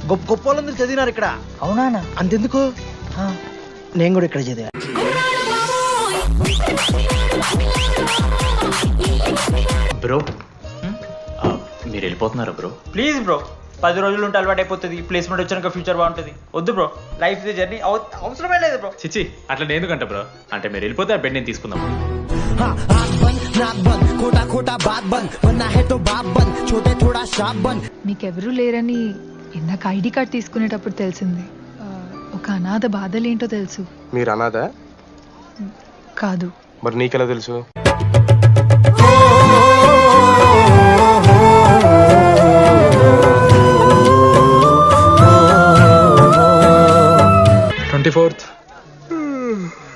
గొప్ప గొప్ప వాళ్ళందరూ చదివినారు ఇక్కడ. అవునా? అంతెందుకు, నేను కూడా ఇక్కడ చదివా. బ్రో మీరు వెళ్ళిపోతున్నారా బ్రో? ప్లీజ్ బ్రో, 10 రోజులు ఉంటే అలవాటు అయిపోతుంది. ప్లేస్మెంట్ వచ్చాక ఫ్యూచర్ బాగుంటుంది. వద్దు బ్రో, లైఫ్ జర్నీ అవసరమే లేదు బ్రో. చిచ్చి అట్లా నేను ఎందుకంట బ్రో? అంటే మీరు వెళ్ళిపోతే ఆ బెడ్ నేను తీసుకుందాం. మీకెవరూ లేరని ఇందాక ఐడి కార్డ్ తీసుకునేటప్పుడు తెలిసింది. ఒక అనాథ బాధలేంటో తెలుసు. మీరు అనాథ? కాదు. మరి నీకెలా తెలుసు?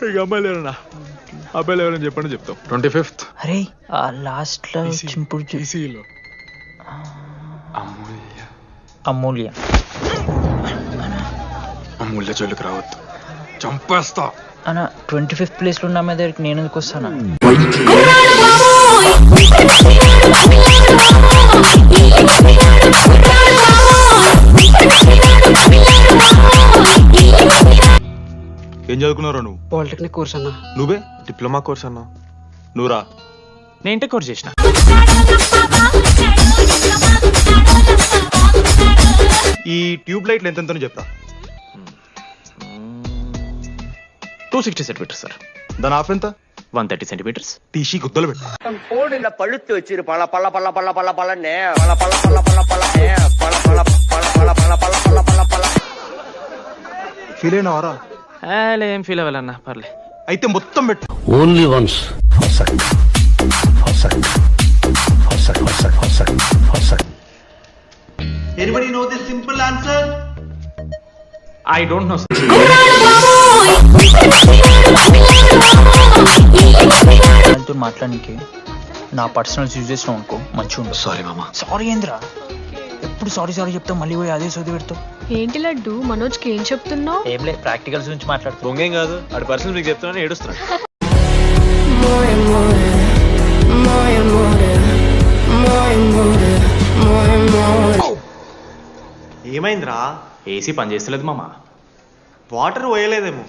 ఇక అమ్మాయిలు ఎవరన్నా అబ్బాయిలు ఎవరని చెప్పండి చెప్తాం. 25th అరే లాస్ట్ లో ఈసీలో అమూల్య అమూల్య జోలికి రావద్దు, చంపేస్తా. అన్న 25th ప్లేస్ లో ఉన్న అమ్మాయి దగ్గరికి నేను ఎందుకు వస్తానా? ఏం చదువుకున్నారా నువ్వు? పాలిటెక్నిక్ కోర్స్ అన్నా. నువ్వే డిప్లొమా కోర్స్ అన్నా. నువ్వురా. నేను ఇంటర్ కోర్స్ చేసిన. ఈ ట్యూబ్ లైట్లు ఎంతెంతనో చెప్తా. 260 సెంటీమీటర్స్ సార్. దాని ఆఫ్ ఎంత? 130 సెంటీమీటర్స్. తీసి గుద్దలు పెట్టు. கோடில பழுத்து வச்சிரு பல பல பல பல பல பலன்னு பல பல பல பல பலன்னு பல பல பல பல பல பல பல పల పల. ఫీల్ అయినావారా? ఏం ఫీల్ అవ్వాలన్నా పర్లే. అయితే మొత్తం పెట్టు. Only once. Anybody know the simple answer? I don't know. మాట్లాడానికి నా పర్సనల్స్ యూజ్ చేసినావు అనుకో మంచిగా ఉండదు. సారీ మామా. సారీ ఏంద్రా, ఎప్పుడు సారీ సారీ చెప్తావు, మళ్ళీ పోయి అదే సోది పెడతావు. ఏంటి లడ్డు, మనోజ్కి ఏం చెప్తున్నావు? ఏంలే, ప్రాక్టికల్స్ గురించి మాట్లాడుతావు. దొంగేం కాదు, ఆడి పర్సనల్ మీకు చెప్తున్నాను ఏడుస్తున్నాడు. ఏమైందిరా? ఏసీ పని చేస్తలేదు మామా. Water పోయలేదేమో.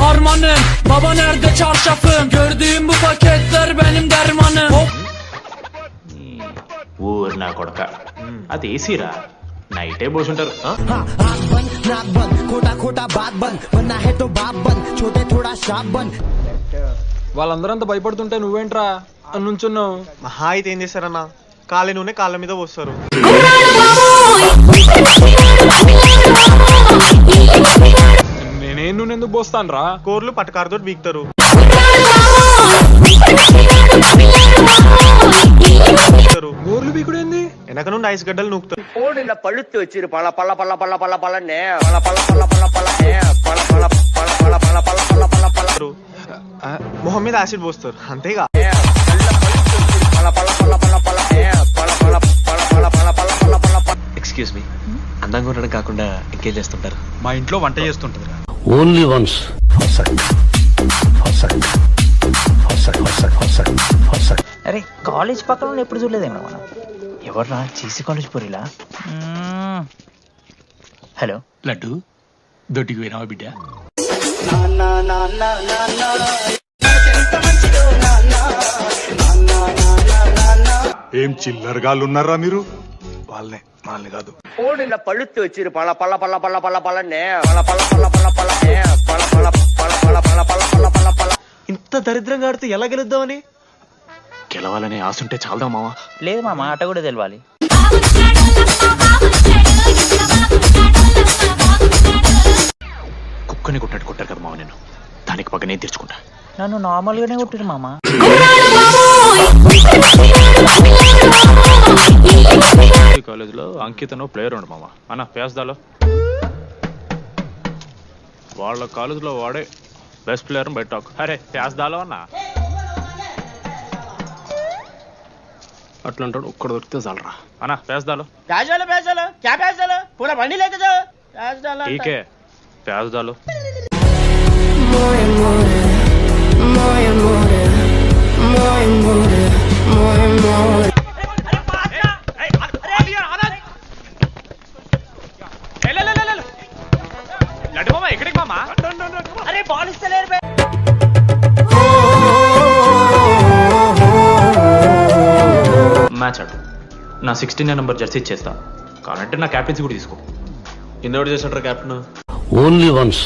Harmanım, baba nerede çarşafım? Gördüğüm bu paketler benim dermanım. ఊరు నా కొడక, అది ఏసీరా, నైటే పోసుంటారు. వాళ్ళందరూ అంత భయపడుతుంటే నువ్వేంట్రా నుంచున్నావు? మహా అయితే ఏం చేస్తారన్నా, కాళ్ళ నూనె కాళ్ళ మీద పోస్తారు. నేనేం నువ్వు ఎందుకు పోస్తాను రా? కోర్లు పట్టకారుతో బీక్తారు. గోర్లు బీకుడేంది? వెనక నుండి ఐస్ గడ్డలు నూకుతారు. கோடில பழுத்து வச்சிரு பல பல பல பல பல பலன்னு பல பல பல பల பலன்னு பல பల பల பల పల పల పల పల. మొహం మీద యాసిడ్ పోస్తారు అంతేగా. ఎక్స్క్యూజ్ మీ, అందంగా ఉండడం కాకుండా ఇంకేం చేస్తుంటారు? మా ఇంట్లో వంట చేస్తుంటది. Only once. అరే కాలేజ్ పక్కన ఎప్పుడు చూడలేదేమో మనం. ఎవర్రా చీసీ కాలేజ్ పోరిలా? హలో లడ్డు, దొడ్డికి పోయినావా బిడ్డ? ఏం చిల్లరగాళ్ళు ఉన్నారా మీరు? వాళ్ళని కాదు. கோடில பழுத்து வச்சிரு பல பல பல பல பல பலன்னு பல பల పల పల పలன்னு పల పల పల పల పల పల పల పల. ఇంత దరిద్రంగా ఆడితే ఎలా గెలుద్దామని? గెలవాలనే ఆశ ఉంటే చాలదా మావా? లేదు మామ, ఆట కూడా తెలవాలి. కుక్కని కొట్టాడు కొట్టారు కదా మావ, నేను దానికి పక్క నేను తెచ్చుకుంటా. నన్ను నార్మల్ గానే కొట్టిరు మామ. కాలేజ్ లో అంకితను ప్లేయర్ ఉండు మామ అన్న పేస్దాలో. వాళ్ళ కాలేజ్ లో వాడే బెస్ట్ ప్లేయర్ బయట టాక్. అరే పేస్దాలో అన్న అట్లా అంటాడు. ఒక్కడ దొరికితే చాలరా అన్న పేస్దాలో. ప్యాజాలు ప్యాజాలు క్యా ప్యాజాలు పూరా బండి లేక జాओ ప్యాజాలు. ఠీకే పేస్దాలో. మామా అరే బాల్ ఇస్తలేరు బే. మ్యాచ్ ఆడు నా 16 నెంబర్ జెర్సీ ఇచ్చేస్తా కానంటే నా క్యాప్టెన్సీ కూడా తీసుకో. కింద చేసినట్రా captain. Only once.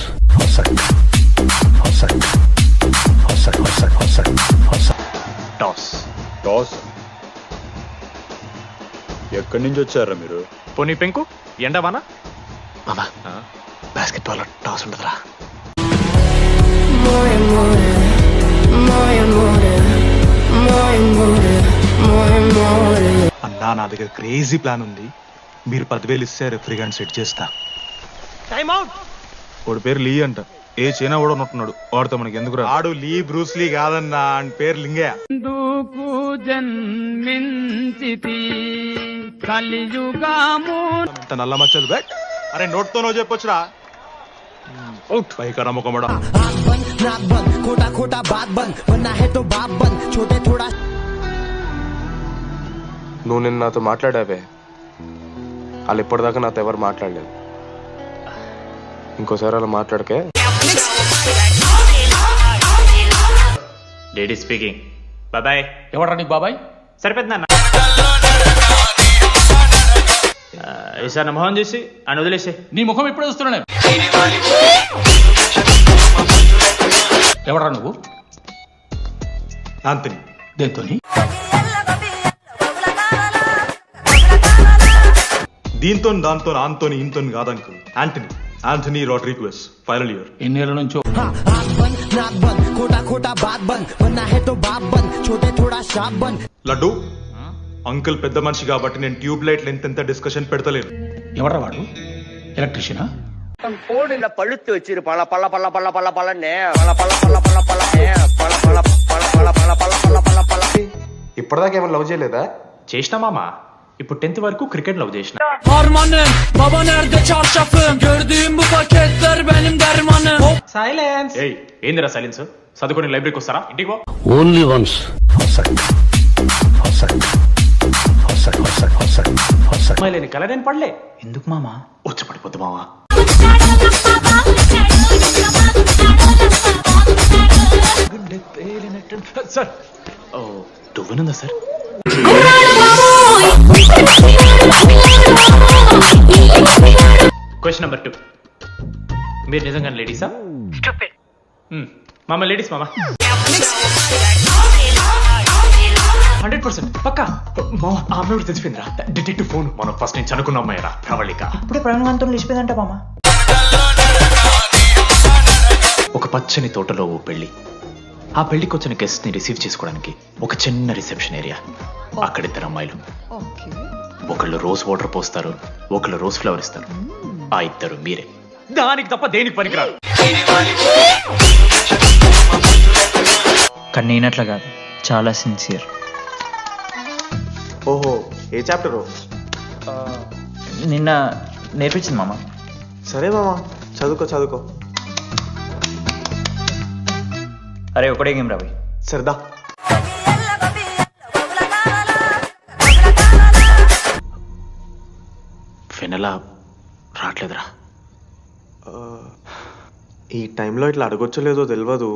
Toss toss ఎక్కడి నుంచి వచ్చారా మీరు? పోనీ పెంకు ఎండవానా మామా బాస్కెట్ బాల్ టాస్ ఉండదురా. అన్నా నా దగ్గర క్రేజీ ప్లాన్ ఉంది. మీరు 10,000 ఇస్తే రెఫ్రీ గాని సెట్ చేస్తా. వాడి పేరు లీ అంట. ఏ చైనా కూడా ఉన్నట్టున్నాడు. వాడితో మనకి ఎందుకు రా? ఆడు లీ బ్రూస్ లీ కాదన్నా, అని పేరు లింగయ్య. అంత నల్ల మచ్చలు బెట్. అరే నోట్తో నువ్వు చెప్పొచ్చురా. అవుట్ పైకరా ముఖమడా. నువ్వు నిన్న నాతో మాట్లాడావే, వాళ్ళు ఇప్పటిదాకా నాతో ఎవరు మాట్లాడలేదు. ఇంకోసారి అలా మాట్లాడకే. Daddy speaking. బాబాయ్. ఎవరా నీకు బాబాయ్? సరిపోతుందన్న. ఈసారి నా మొహం చూసి అని వదిలేసే. నీ ముఖం ఎప్పుడు చూస్తున్నా నేను. ఎవరా నువ్వు? ఆంథనీ. దేంతోని? దీంతో దాంతో ఆంతోని ఇంతో కాదనుకో. Anthony Anthony Rodrigues final year. ఎన్నేళ్ళ నుంచో. లడ్డు అంకుల్ పెద్ద మనిషి కాబట్టి నేను ట్యూబ్ లైట్లు ఎంతెంత డిస్కషన్ పెడతలేను. ఎవరా వాడు? ఎలక్ట్రీషియనా? போடுல பழுத்து வச்சிரு பல பல பல பல பல பலன்னு பல பல பల பల பలనే பల పల పల పల పల పల పల పల పల. ఇప్పటిదాకా ఏమైనా లవ్ చేయలేదా? చేసినా మామా. ఇప్పుడు 10th వరకు క్రికెట్ లవ్ చేసిన. Harmanım, baba nerede çarşafım? Gördüğüm bu paketler benim dermanım. Silence. ఏయ్ ఏందిరా సైలెన్స్? చదువుకొని లైబ్రరీకి వస్తారా? ఇంటికి పో. Only once. అమ్మాయి లేని కల నేను పడలే. ఎందుకు మామా? వచ్చ పడిపోద్దు మావా. సార్ ఓ దువ్వనుందా సార్? Question number 2. మీరు నిజంగా లేడీసా? మామ లేడీస్ మామ. 100% పక్కా. మామ ఆ అమ్మాయి కూడా తెలిసిపోయిందిరా. Detective phone. మనం ఫస్ట్ నుంచి అనుకున్న అమ్మాయిరా ప్రవళిక. ఇప్పుడే ప్రవీణ్ లేచిపోయిందంట మామ. ఒక పచ్చని తోటలో ఓ పెళ్లి. ఆ పెళ్లికి వచ్చిన గెస్ట్ ని రిసీవ్ చేసుకోవడానికి ఒక చిన్న రిసెప్షన్ ఏరియా. అక్కడ 2 అమ్మాయిలు. ఒకళ్ళు రోజ్ వాటర్ పోస్తారు, ఒకళ్ళు రోజ్ ఫ్లవర్ ఇస్తారు. ఆ 2 మీరే. దానికి తప్ప దేనికి పనికిరాదు. కానీ నేనట్లా కాదు, చాలా సిన్సియర్. ఓహో ఏ చాప్టర్? నిన్న నేర్పించింది మామ. సరే మామా చదువుకో చదువుకో. అరే ఒకటే గేమ్ రాబోయ్. సరదా. ఫెనలా రావట్లేదురా. ఈ టైంలో ఇట్లా అడగొచ్చో లేదో తెలియదు.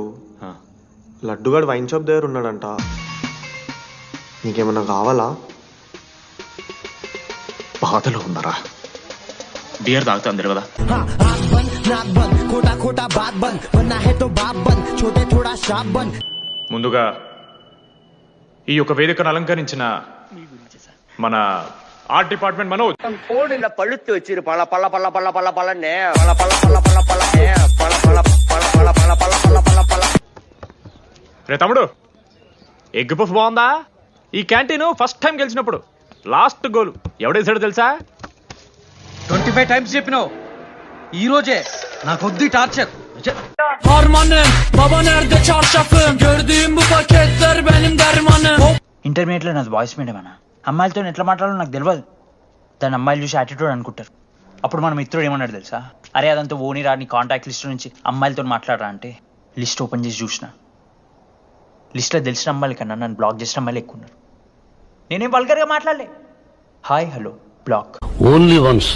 లడ్డుగాడు వైన్ షాప్ దగ్గర ఉన్నాడంట. నీకేమన్నా కావాలా? బాధలో ఉన్నారా? బియర్ తాగుతా అందరు కదా. ముందుగా ఈ యొక్క వేదికను అలంకరించిన మన ఆర్ట్ డిపార్ట్మెంట్ మనోజ్. போடுல பழுத்து வச்சிரு பல பல பல பல பல பலன்னு பல பల பల పల పలనే పల పల పల పల పల పల పల పల పల. రే తమ్ముడు, ఎగ్ పఫ్ బాగుందా? ఈ క్యాంటీన్ ఫస్ట్ టైం గెలిచినప్పుడు లాస్ట్ గోల్ ఎవడేసాడో తెలుసా? 25 టైమ్స్ చెప్పినావు. ఈ రోజే నాకొద్ది torture. Harmanım, baba nerede çarşafım? Gördüğüm bu paketler benim dermanım. ఇంటర్మీడియట్లో నాది వాయిస్ మీడియం అన్న. అమ్మాయిలతో ఎట్లా మాట్లాడాలో నాకు తెలియదు. దాని అమ్మాయిలు చూసి యాటిట్యూడ్ అనుకుంటారు. అప్పుడు మన మిత్రుడు ఏమన్నాడు తెలుసా? అరే అదంతా ఓని రాని కాంటాక్ట్ లిస్ట్ నుంచి అమ్మాయిలతో మాట్లాడరా అంటే లిస్ట్ ఓపెన్ చేసి చూసిన. లిస్ట్లో తెలిసిన అమ్మాయిల కన్నా నన్ను బ్లాక్ చేసిన అమ్మాయిలు ఎక్కువ ఉన్నారు. నేనేం వల్గర్గా మాట్లాడలే. Hi hello block. Only once.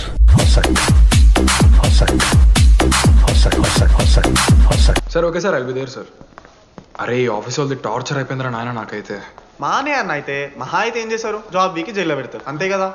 Okay sir I'll be there sir. అరే ఈ ఆఫీస్ వాళ్ళది టార్చర్ అయిపోయిందిరా నాయన నాకైతే. మానే అన్న అయితే మహా అయితే ఏం చేశారు, జాబ్ వీకి జైల్లో పెడతారు అంతే కదా.